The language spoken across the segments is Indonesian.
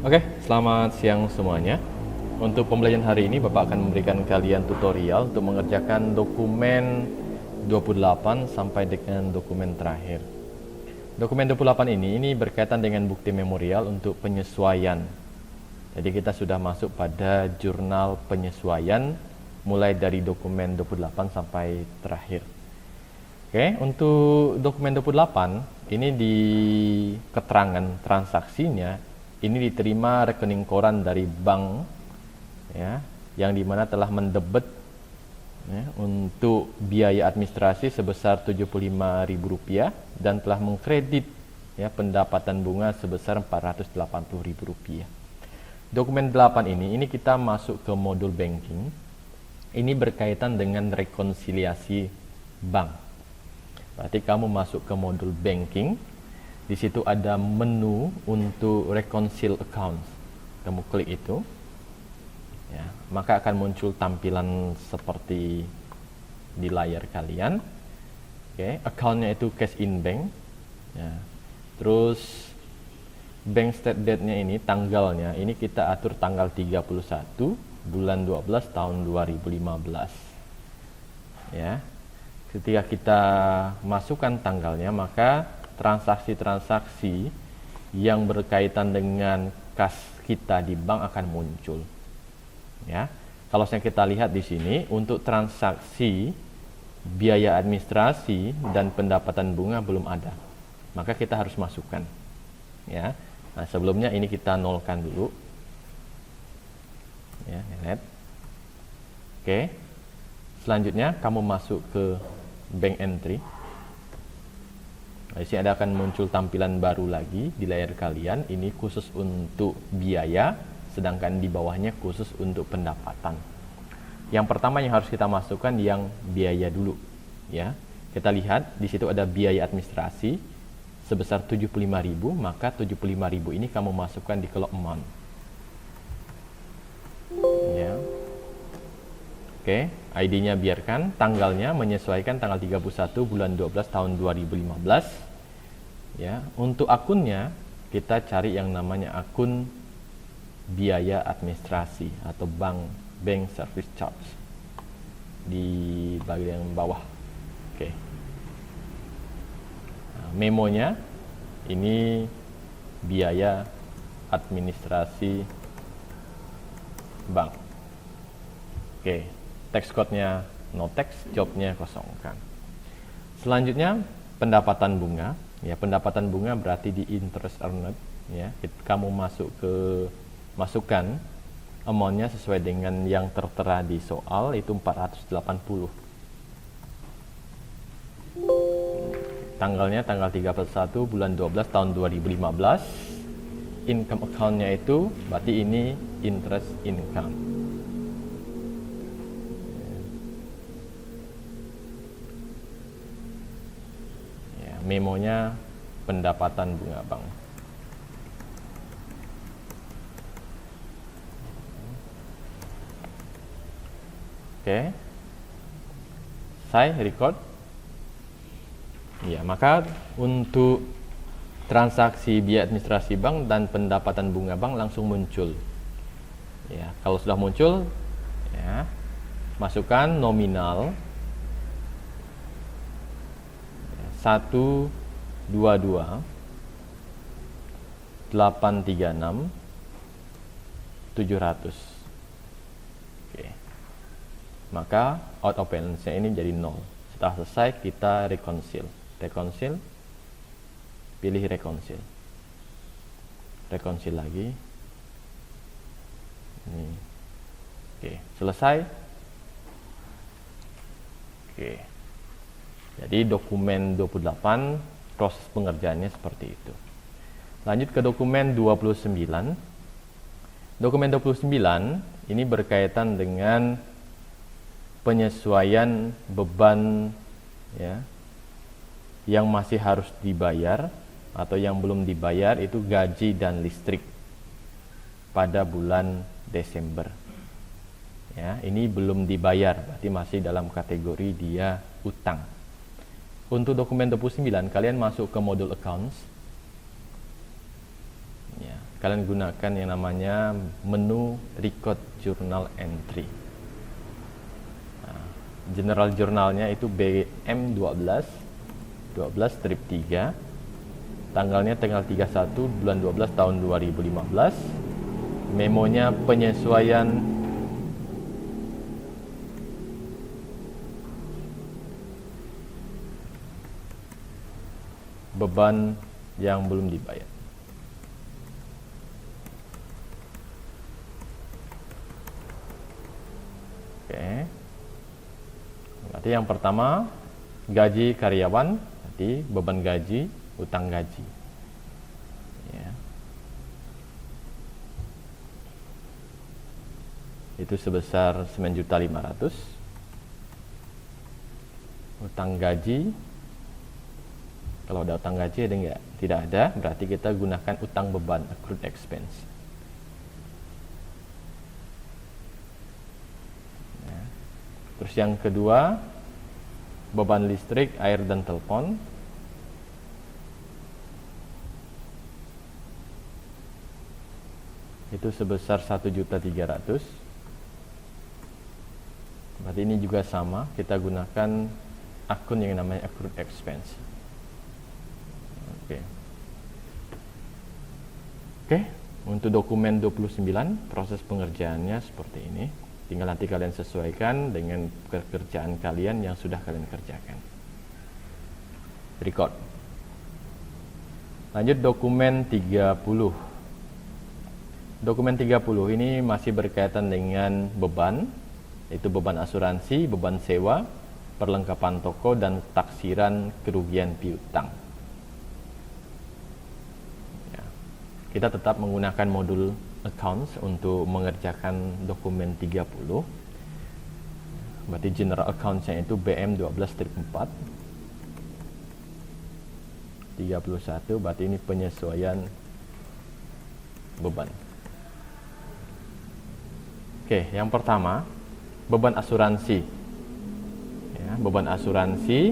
Oke, selamat siang semuanya. Untuk pembelajaran hari ini, Bapak akan memberikan kalian tutorial untuk mengerjakan dokumen 28 sampai dengan dokumen terakhir. Dokumen 28 ini berkaitan dengan bukti memorial untuk penyesuaian. Jadi kita sudah masuk pada jurnal penyesuaian mulai dari dokumen 28 sampai terakhir. Oke, untuk dokumen 28 ini di keterangan transaksinya ini diterima rekening koran dari bank ya, yang dimana telah mendebet ya, untuk biaya administrasi sebesar Rp75.000 dan telah mengkredit ya, pendapatan bunga sebesar Rp480.000. Dokumen 8 ini kita masuk ke modul banking. Ini berkaitan dengan rekonsiliasi bank. Berarti kamu masuk ke modul banking. Di situ ada menu untuk reconcile accounts. Kamu klik itu, ya, maka akan muncul tampilan seperti di layar kalian. Oke, accountnya itu cash in bank. Ya. Terus bank state date-nya ini, tanggalnya ini kita atur tanggal 31 bulan 12 tahun 2015. Ya. Ketika kita masukkan tanggalnya, maka transaksi-transaksi yang berkaitan dengan kas kita di bank akan muncul. Ya. Kalau kita lihat di sini untuk transaksi biaya administrasi dan pendapatan bunga belum ada. Maka kita harus masukkan. Ya. Nah, sebelumnya ini kita nolkan dulu. Ya, lihat. Oke. Selanjutnya kamu masuk ke bank entry. Di sini akan muncul tampilan baru lagi di layar kalian. Ini khusus untuk biaya, sedangkan di bawahnya khusus untuk pendapatan. Yang pertama yang harus kita masukkan yang biaya dulu, ya. Kita lihat di situ ada biaya administrasi sebesar 75.000, maka 75.000 ini kamu masukkan di kolom amount. Ya. Oke, ID-nya biarkan, tanggalnya menyesuaikan tanggal 31 bulan 12 tahun 2015. Ya, untuk akunnya kita cari yang namanya akun biaya administrasi atau bank service charge di bagian bawah. Oke. Nah, memonya ini biaya administrasi bank. Oke. Tax code-nya no tax, jobnya kosongkan. Selanjutnya pendapatan bunga. Ya, pendapatan bunga berarti di interest earned. Ya, kamu masukkan amount-nya sesuai dengan yang tertera di soal, itu 480. Tanggalnya tanggal 31 bulan 12 tahun 2015. Income account-nya itu berarti ini interest income. Memonya pendapatan bunga bank. Oke. Saya record. Ya, maka untuk transaksi biaya administrasi bank dan pendapatan bunga bank langsung muncul. Ya, kalau sudah muncul, ya, masukkan nominal 122 836 700. Oke. Maka out of balance-nya ini jadi 0. Setelah selesai kita reconcile. Pilih reconcile. Reconcile lagi. Ini. Oke, selesai. Oke. Jadi dokumen 28 proses pengerjaannya seperti itu. Lanjut ke dokumen 29. Dokumen 29 ini berkaitan dengan penyesuaian beban ya, yang masih harus dibayar atau yang belum dibayar, itu gaji dan listrik pada bulan Desember. Ya, ini belum dibayar, berarti masih dalam kategori dia utang. Untuk dokumen 29, kalian masuk ke modul accounts. Ya, kalian gunakan yang namanya menu record journal entry. Nah, general journalnya itu BM12 12-3, tanggalnya tanggal 31 bulan 12 tahun 2015. Memonya penyesuaian beban yang belum dibayar. Oke. Berarti yang pertama gaji karyawan, berarti beban gaji, utang gaji. Ya. Itu sebesar 9.500.000. Utang gaji, kalau ada utang gaji ada enggak? Tidak ada, berarti kita gunakan utang beban, accrued expense. Ya. Terus yang kedua, beban listrik, air dan telepon. Itu sebesar 1.300.000. Berarti ini juga sama, kita gunakan akun yang namanya accrued expense. Oke, untuk dokumen 29 proses pengerjaannya seperti ini. Tinggal nanti kalian sesuaikan dengan pekerjaan kalian yang sudah kalian kerjakan. Record. Lanjut dokumen 30. Dokumen 30 ini masih berkaitan dengan beban, yaitu beban asuransi, beban sewa, perlengkapan toko, dan taksiran kerugian piutang. Ya. Kita tetap menggunakan modul accounts untuk mengerjakan dokumen 30. Berarti general accounts-nya itu BM12-4 31, berarti ini penyesuaian beban. Oke, yang pertama beban asuransi. Ya, beban asuransi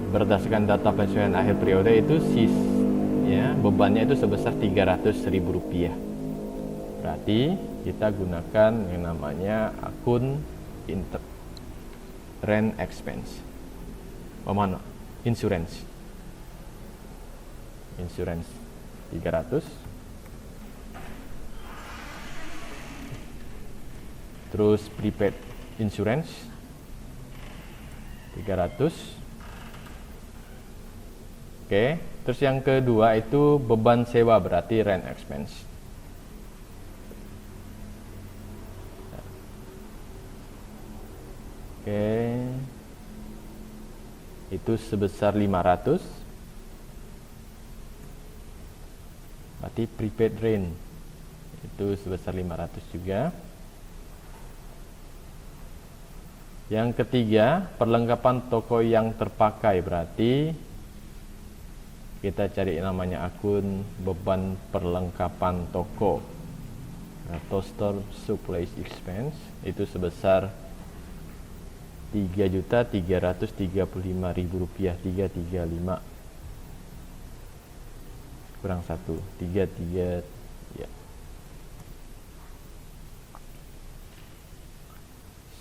berdasarkan data pensiunan akhir periode itu bebannya itu sebesar Rp300.000. Berarti kita gunakan yang namanya akun rent expense. Mana? Insurance 300. Terus prepaid insurance 300. Oke, terus yang kedua itu beban sewa, berarti rent expense. Oke, itu sebesar 500. Berarti prepaid rent itu sebesar 500 juga. Yang ketiga, perlengkapan toko yang terpakai, berarti kita cari namanya akun beban perlengkapan toko. Nah, toaster supplies expense itu sebesar Rp3.335.000, 335 kurang 1, 33 ya.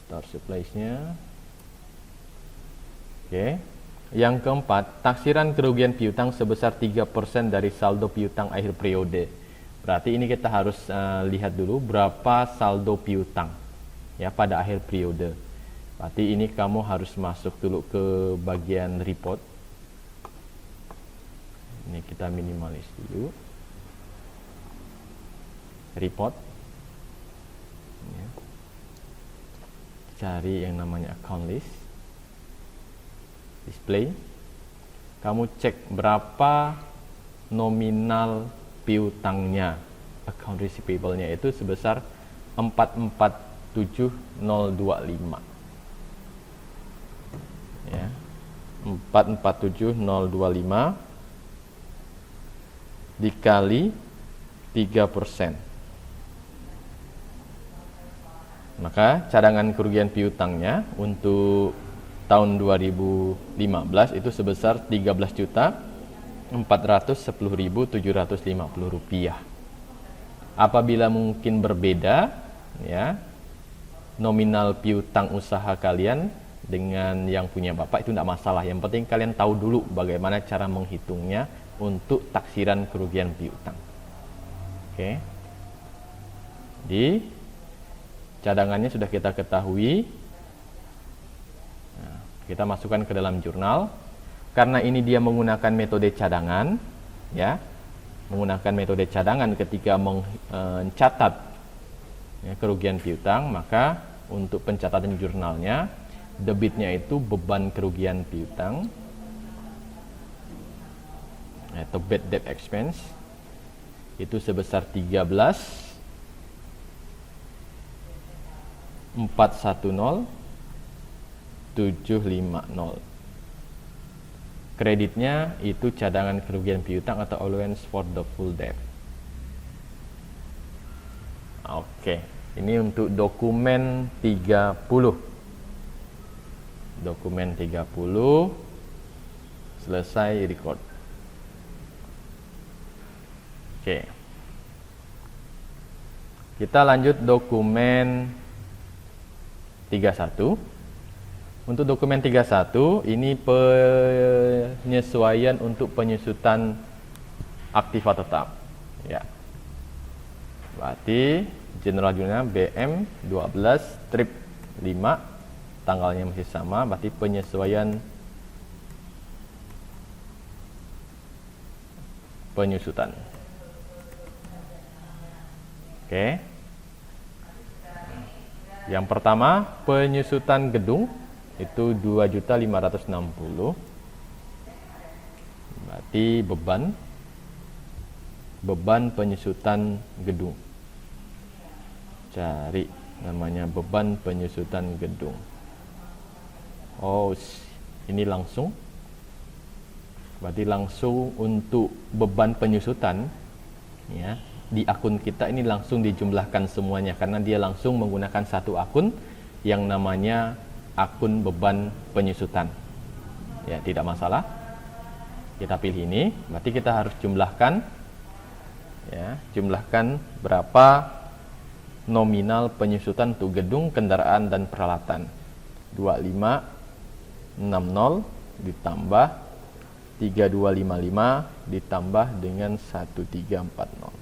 Store supplies-nya. Oke. Yang keempat, taksiran kerugian piutang sebesar 3% dari saldo piutang akhir periode. Berarti ini kita harus lihat dulu berapa saldo piutang ya pada akhir periode. Berarti ini kamu harus masuk dulu ke bagian report. Ini kita minimalis dulu. Report. Ya. Cari yang namanya account list, display. Kamu cek berapa nominal piutangnya, account receivable-nya itu sebesar 447.025 ya, 447.025 dikali 3%. Maka cadangan kerugian piutangnya untuk tahun 2015 itu sebesar 13 juta Rp410.750. Apabila mungkin berbeda ya nominal piutang usaha kalian dengan yang punya Bapak, itu tidak masalah. Yang penting kalian tahu dulu bagaimana cara menghitungnya untuk taksiran kerugian piutang. Oke. Di cadangannya sudah kita ketahui. Nah, kita masukkan ke dalam jurnal. Karena ini dia menggunakan metode cadangan, ya, menggunakan metode cadangan ketika mencatat ya, kerugian piutang, maka untuk pencatatan jurnalnya, debitnya itu beban kerugian piutang atau bad debt expense itu sebesar 13.410.750. Kreditnya itu cadangan kerugian piutang atau allowance for the full debt. Oke, ini untuk dokumen 30. Dokumen 30 selesai record. Oke. Kita lanjut dokumen 31. Untuk dokumen 31 ini penyesuaian untuk penyusutan aktiva tetap. Ya. Berarti general jurnalnya BM 12 strip 5, tanggalnya masih sama, berarti penyesuaian penyusutan. Oke. Yang pertama, penyusutan gedung itu 2.560.000. Berarti beban penyusutan gedung. Cari namanya beban penyusutan gedung. Oh, ini langsung. Berarti langsung untuk beban penyusutan ya, di akun kita ini langsung dijumlahkan semuanya karena dia langsung menggunakan satu akun yang namanya akun beban penyusutan. Ya, tidak masalah. Kita pilih ini, berarti kita harus jumlahkan ya, jumlahkan berapa nominal penyusutan untuk gedung, kendaraan dan peralatan. 2560 ditambah 3255 ditambah dengan 1340.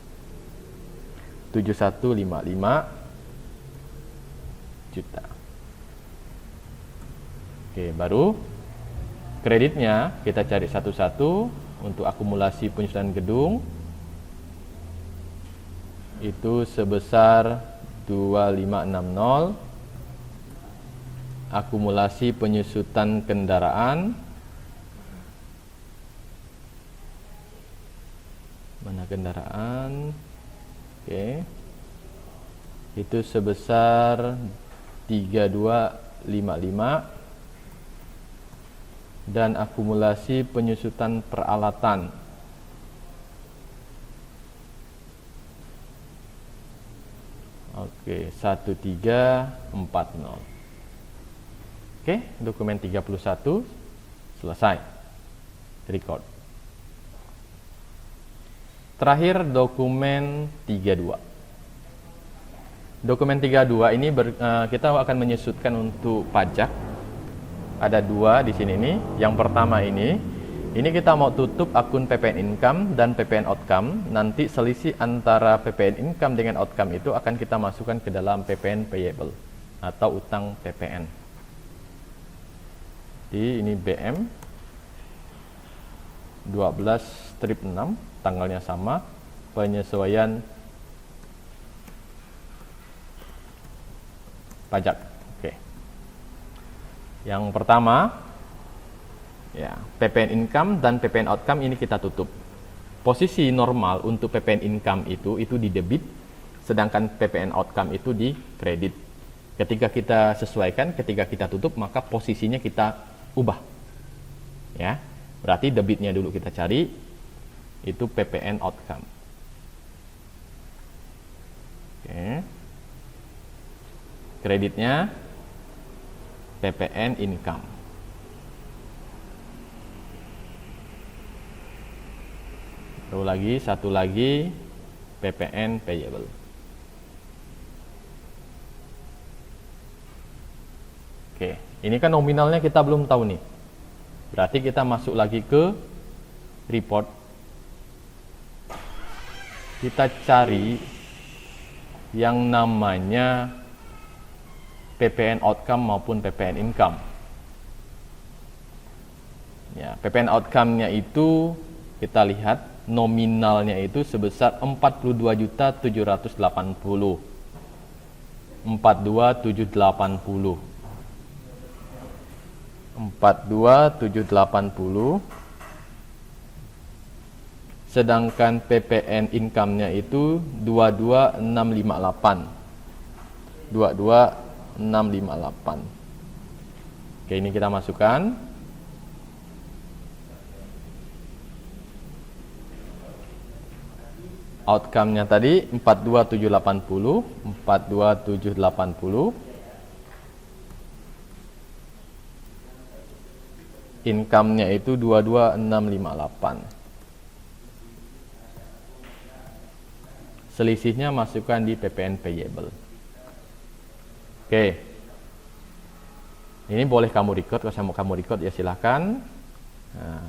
7155 juta. Oke, baru kreditnya kita cari satu-satu. Untuk akumulasi penyusutan gedung itu sebesar 2560. Akumulasi penyusutan kendaraan, mana kendaraan? Oke, itu sebesar 3255. Dan akumulasi penyusutan peralatan oke, 1340. Oke, dokumen 31 selesai record. Terakhir dokumen 32. Dokumen 32 ini kita akan menyusutkan untuk pajak. Ada dua di sini nih. Yang pertama ini kita mau tutup akun PPN income dan PPN outcome. Nanti selisih antara PPN income dengan outcome itu akan kita masukkan ke dalam PPN payable atau utang PPN. Jadi ini BM 12 strip 6, tanggalnya sama, penyesuaian pajak. Yang pertama, ya, PPN income dan PPN outcome ini kita tutup. Posisi normal untuk PPN income itu di debit, sedangkan PPN outcome itu di kredit. Ketika kita sesuaikan, ketika kita tutup, maka posisinya kita ubah. Ya, berarti debitnya dulu kita cari, itu PPN outcome. Oke. Kreditnya PPN income. Satu lagi PPN payable. Oke, ini kan nominalnya kita belum tahu nih. Berarti kita masuk lagi ke report. Kita cari yang namanya PPN outcome maupun PPN income. Ya, PPN outcome-nya itu kita lihat nominalnya itu sebesar 42.780. 42.780. 42.780. Sedangkan PPN income-nya itu 22.658. 22.658. Oke, ini kita masukkan. Outcome-nya tadi 42.780, 42.780. Income-nya itu 22.658. Selisihnya masukkan di PPN payable. Oke. Ini boleh kamu record, kalau saya mau kamu record ya silahkan. Nah,